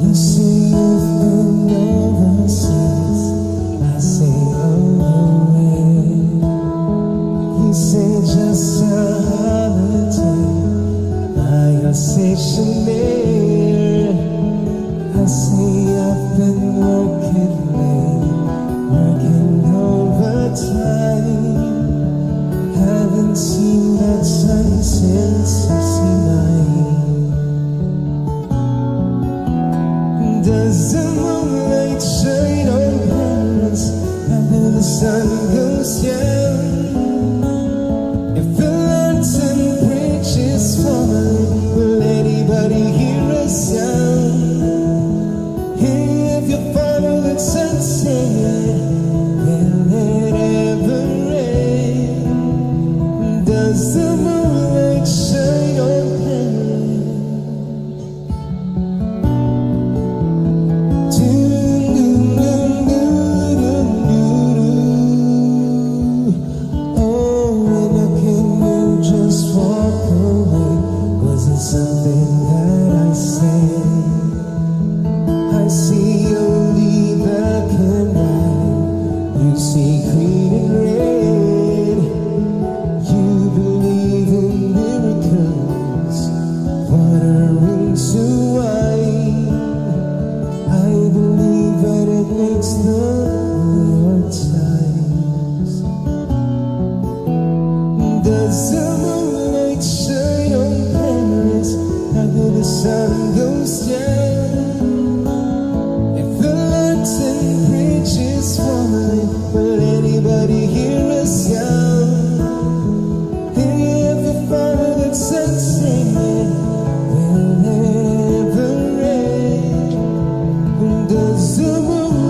You say you've been overseas, I say away. You say just a holiday, I say Chanel. I say I've been working late, working overtime. Haven't seen that sun since '69. Does the moonlight shine on Paris after the sun goes down? If the lantern bridge is falling, will anybody hear a sound? If you follow the sunset, will it ever rain? Does the moonlight shine on Paris? Something that I say, I see only black and white, you see green and red. You believe in miracles, water into wine. I believe that it makes the hard times. Does the moonlight shine on Paris after the sun goes down? If the London Bridge is falling, will anybody hear a sound? If you follow the sunset, will it ever rain? Does the moon